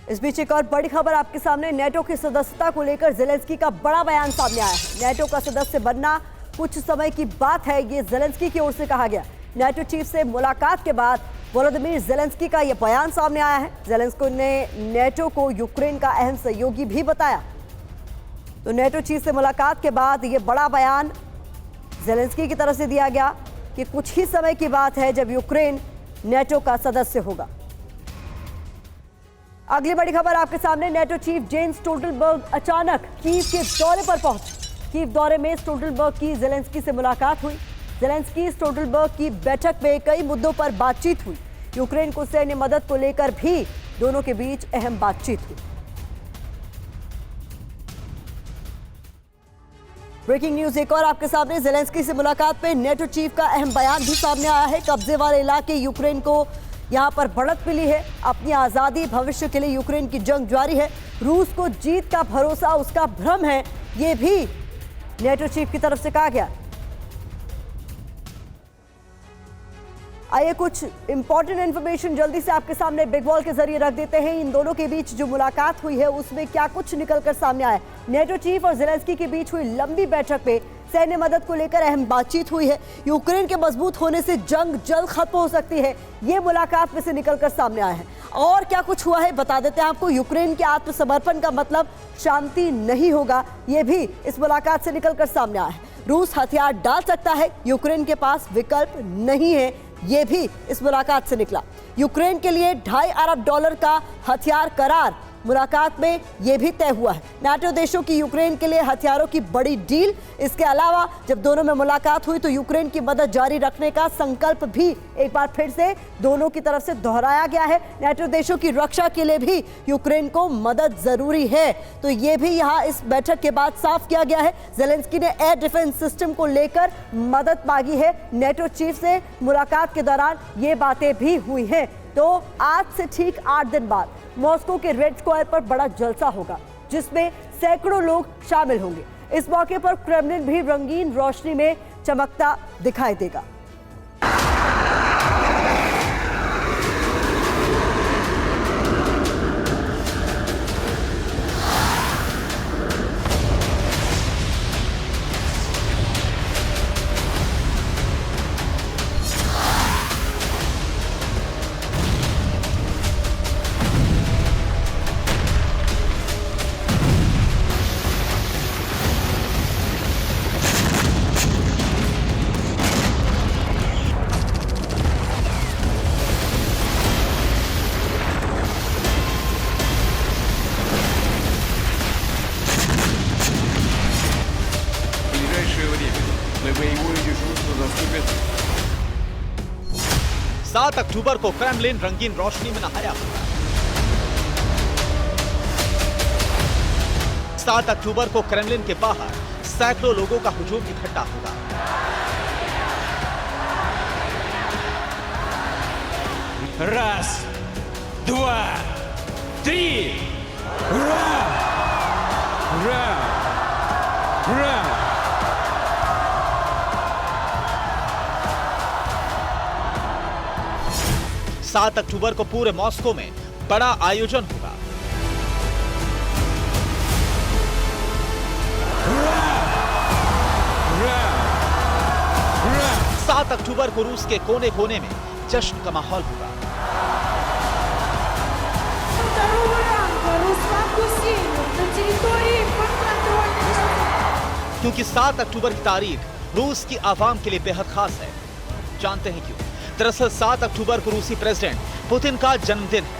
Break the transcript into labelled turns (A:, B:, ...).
A: इस बीच एक और बड़ी खबर आपके सामने। नेटो की सदस्यता को लेकर ज़ेलेंस्की का बड़ा बयान सामने आया है। नेटो का सदस्य बनना कुछ समय की बात है, ये ज़ेलेंस्की की ओर से कहा गया। नेटो चीफ से मुलाकात के बाद वोलोदिमीर ज़ेलेंस्की का यह बयान सामने आया है। ज़ेलेंस्की ने नेटो को यूक्रेन का अहम सहयोगी भी बताया। तो नेटो चीफ से मुलाकात के बाद यह बड़ा बयान ज़ेलेंस्की की तरफ से दिया गया कि कुछ ही समय की बात है जब यूक्रेन नेटो का सदस्य होगा। अगली बड़ी खबर आपके सामने। नेटो चीफ जेन्स स्टोल्टनबर्ग अचानक कीव के दौरे पर पहुंचे। कीव दौरे में स्टोल्टनबर्ग की ज़ेलेंस्की से मुलाकात हुई। ज़ेलेंस्की स्टोल्टनबर्ग की बैठक में कई मुद्दों पर बातचीत हुई। यूक्रेन को सैन्य मदद को लेकर भी दोनों के बीच अहम बातचीत हुई। ब्रेकिंग न्यूज एक और आपके सामने। ज़ेलेंस्की से मुलाकात पे नेटो चीफ का अहम बयान भी सामने आया है। कब्जे वाले इलाके यूक्रेन को यहां पर बढ़त मिली है। अपनी आजादी भविष्य के लिए यूक्रेन की जंग जारी है। रूस को जीत का भरोसा उसका भ्रम है, यह भी नेटो चीफ की तरफ से कहा गया। आइए कुछ इंपॉर्टेंट इंफॉर्मेशन जल्दी से आपके सामने बिग वॉल के जरिए रख देते हैं। इन दोनों के बीच जो मुलाकात हुई है उसमें क्या कुछ निकलकर सामने आया। नेटो चीफ और ज़ेलेंस्की के बीच हुई लंबी बैठक में सैन्य मदद को लेकर अहम बातचीत हुई है। यूक्रेन के मजबूत होने से जंग जल्द खत्म हो सकती है, ये मुलाकात में से निकलकर सामने आया है। और क्या कुछ हुआ है बता देते हैं आपको। यूक्रेन के आत्मसमर्पण का मतलब शांति नहीं होगा, ये भी इस मुलाकात से निकलकर सामने आया है। रूस हथियार डाल सकता है, यूक्रेन के पास विकल्प नहीं है, ये भी इस मुलाकात से निकला। यूक्रेन के लिए $2.5 अरब का हथियार करार मुलाकात में यह भी तय हुआ है। नाटो देशों की यूक्रेन के लिए हथियारों की बड़ी डील। इसके अलावा जब दोनों में मुलाकात हुई तो यूक्रेन की मदद जारी रखने का संकल्प भी एक बार फिर से दोनों की तरफ से दोहराया गया है। नाटो देशों की रक्षा के लिए भी यूक्रेन को मदद जरूरी है, तो ये भी यहाँ इस बैठक के बाद साफ किया गया है। ज़ेलेंस्की ने एयर डिफेंस सिस्टम को लेकर मदद मांगी है। नेटो चीफ से मुलाकात के दौरान ये बातें भी हुई हैं। तो आज से ठीक 8 दिन बाद मॉस्को के रेड स्क्वायर पर बड़ा जलसा होगा, जिसमें सैकड़ों लोग शामिल होंगे। इस मौके पर क्रेमलिन भी रंगीन रोशनी में चमकता दिखाई देगा।
B: Мы воюем жестко заступит.
C: 7 अक्टूबर को क्रेमलिन रंगीन रोशनी में नहाया होगा। 7 अक्टूबर को क्रेमलिन के बाहर सैकड़ों लोगों का हुजूम इकट्ठा होगा।
B: Раз, два, три! Ура! Ура! Ура!
C: 7 अक्टूबर को पूरे मॉस्को में बड़ा आयोजन होगा। 7 अक्टूबर को रूस के कोने कोने में जश्न का माहौल होगा। क्योंकि 7 अक्टूबर की तारीख रूस की आवाम के लिए बेहद खास है। जानते हैं क्यों? दरअसल 7 अक्टूबर को रूसी प्रेसिडेंट पुतिन का जन्मदिन है।